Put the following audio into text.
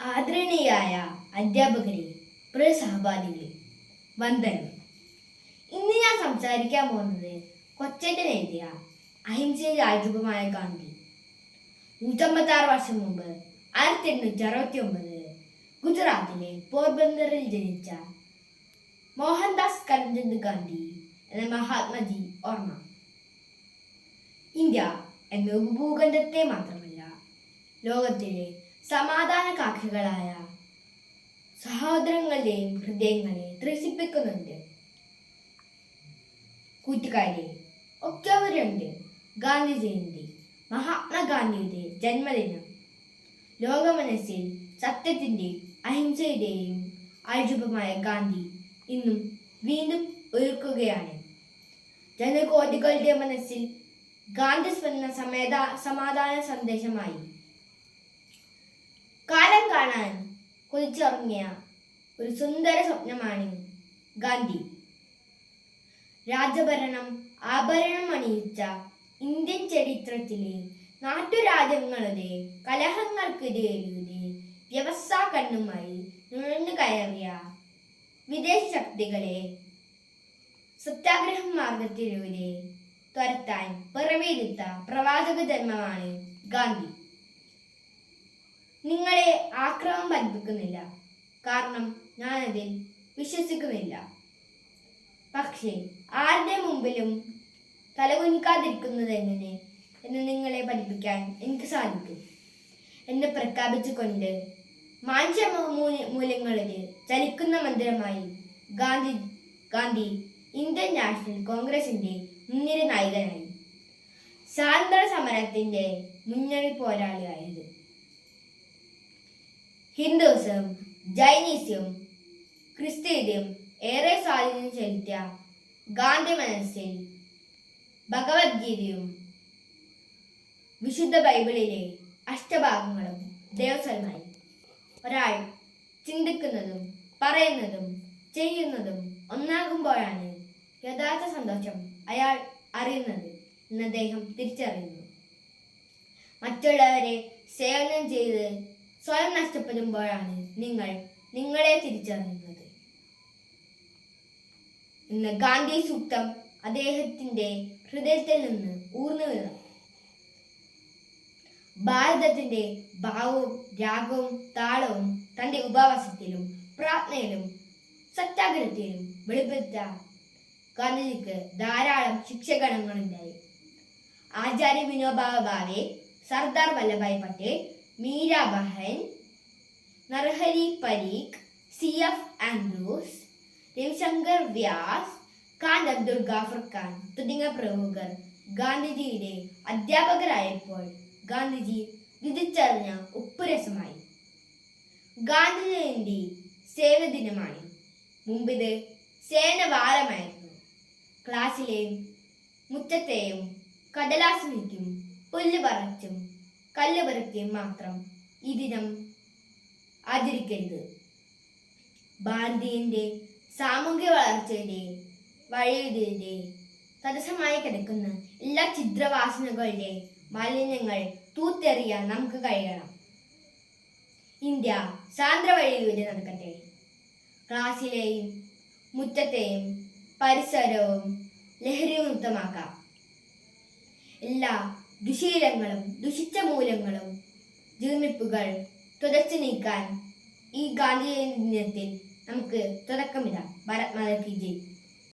ആദരണീയായ അധ്യാപകരെ, പ്രിയ സഹപാഠികളെ, വന്ദനം. ഇന്ന് ഞാൻ സംസാരിക്കാൻ പോകുന്നത് കൊച്ചേട്ടൻ എഴുതിയ അഹിംസയുടെ രാജരൂപമായ ഗാന്ധി. 156 വർഷം മുമ്പ് 1869 ഗുജറാത്തിലെ പോർബന്ദറിൽ ജനിച്ച മോഹൻദാസ് കരംചന്ദ് ഗാന്ധി എന്ന മഹാത്മജി ഓർമ്മ. ഇന്ത്യ എന്ന ഉപഭൂഖണ്ഡത്തെ മാത്രമല്ല, ലോകത്തിലെ സമാധാനകാംക്ഷികളായ സഹോദരങ്ങളുടെയും ഹൃദയങ്ങളെ ത്രസിപ്പിക്കുന്നുണ്ട്. കൂട്ടുകാരെ, ഒക്ടോബർ 2 ഗാന്ധി ജയന്തി, മഹാത്മാഗാന്ധിയുടെ ജന്മദിനം. ലോകമനസ്സിൽ സത്യത്തിന്റെയും അഹിംസയുടെയും ആൾരൂപമായ ഗാന്ധി ഇന്നും വീണ്ടും ഉയർക്കുകയാണ്. ജനകോടികളുടെ മനസ്സിൽ ഗാന്ധി സ്മരണ സമാധാന സന്ദേശമായി. കാലം കാണാൻ കൊതിച്ചുറങ്ങിയ ഒരു സുന്ദര സ്വപ്നമാണ് ഗാന്ധി. രാജഭരണം ആഭരണം അണിയിച്ച ഇന്ത്യൻ ചരിത്രത്തിലെ നാട്ടുരാജ്യങ്ങളുടെ കലഹങ്ങൾക്കിടയിലൂടെ വ്യവസായ കണ്ണുമായി നുഴഞ്ഞു കയറിയ വിദേശ ശക്തികളെ സത്യാഗ്രഹ മാർഗത്തിലൂടെ തുരത്താൻ പിറവിയെടുത്ത പ്രവാചക ജന്മമാണ് ഗാന്ധി. നിങ്ങളെ ആക്രമം പഠിപ്പിക്കുന്നില്ല, കാരണം ഞാനതിൽ വിശ്വസിക്കുന്നില്ല. പക്ഷേ ആരുടെ മുമ്പിലും തലകുനിക്കാതിരിക്കുന്നത് എങ്ങനെ എന്ന് നിങ്ങളെ പഠിപ്പിക്കാൻ എനിക്ക് സാധിക്കും എന്ന് പ്രഖ്യാപിച്ചുകൊണ്ട് മാനുഷ്യ മൂല്യങ്ങളിൽ ചലിക്കുന്ന മന്ദിരമായി ഗാന്ധി ഇന്ത്യൻ നാഷണൽ കോൺഗ്രസിന്റെ മുൻനിര നായകനായി, സ്വാതന്ത്ര്യ സമരത്തിന്റെ മുന്നണി പോരാളിയായത്. ഹിന്ദുസം, ജൈനിസം, ക്രിസ്ത്യതയും ഏറെ സ്വാധീനം ചെലുത്തിയ ഗാന്ധി മനസ്സിൽ ഭഗവത്ഗീതയും വിശുദ്ധ ബൈബിളിലെ അഷ്ടഭാഗങ്ങളും ദേവസ്വരമായി. ഒരാൾ ചിന്തിക്കുന്നതും പറയുന്നതും ചെയ്യുന്നതും ഒന്നാകുമ്പോഴാണ് യഥാർത്ഥ സന്തോഷം അയാൾ അറിയുന്നത് എന്ന് അദ്ദേഹം തിരിച്ചറിയുന്നു. മറ്റുള്ളവരെ സേവനം ചെയ്ത് സ്വയം നഷ്ടപ്പെടുമ്പോഴാണ് നിങ്ങൾ നിങ്ങളെ തിരിച്ചറിയുന്നത്. ഇന്ന് ഗാന്ധി സൂക്തം അദ്ദേഹത്തിന്റെ ഹൃദയത്തിൽ നിന്ന് ഊർന്നു വീണു. ഭാരതത്തിന്റെ ഭാവവും രാഗവും താളവും തന്റെ ഉപവാസത്തിലും പ്രാർത്ഥനയിലും സത്യാഗ്രഹത്തിലും വെളിപ്പെടുത്താൻ ഗാന്ധിജിക്ക് ധാരാളം ശിക്ഷഗണങ്ങളുണ്ടായി. ആചാര്യ വിനോബാ ഭാവെ, സർദാർ വല്ലഭായ് പട്ടേൽ, മീരാബായ്, നരഹരി പരീഖ്, C.F. ആൻഡ്രൂസ്, രവിശങ്കർ വ്യാസ്, ഖാൻ അബ്ദുൾ ഗാഫർ ഖാൻ തുടങ്ങിയ പ്രമുഖർ ഗാന്ധിജിയുടെ അധ്യാപകരായപ്പോൾ ഗാന്ധിജി വിധിച്ചറിഞ്ഞ ഉപ്പുരസമായി. ഗാന്ധി ജയന്തി സേവ ദിനമാണ്. മുമ്പിത് സേനവാരമായിരുന്നു. ക്ലാസ്സിലെയും മുറ്റത്തെയും കടലാസിനിക്കും പുല്ല് പറിച്ചും കല്ല് പെറുക്കിയും മാത്രം ഈ ദിനം ആചരിക്കരുത്. ഭാരതീയന്റെ സാമൂഹ്യ വളർച്ചയുടെ വഴിയുടെ തടസ്സമായി കിടക്കുന്ന എല്ലാ ഛിദ്രവാസനകളുടെ മാലിന്യങ്ങൾ തൂത്തെറിയാൻ നമുക്ക് കഴിയണം. ഇന്ത്യ സ്വാതന്ത്ര്യ വഴിയിലൂടെ നടക്കട്ടെ. ക്ലാസ്സിലെയും മുറ്റത്തെയും പരിസരവും ലഹരിമുക്തമാക്കാം. എല്ലാ ദുശീലങ്ങളും ദുഷിച്ച മൂല്യങ്ങളും ജീർണിപ്പുകൾ തുടച്ചു നീക്കാൻ ഈ ഗാന്ധി ജയന്തി ദിനത്തിൽ നമുക്ക് തുടക്കമിടാം. ഭാരത് മാതാ കി ജയ്.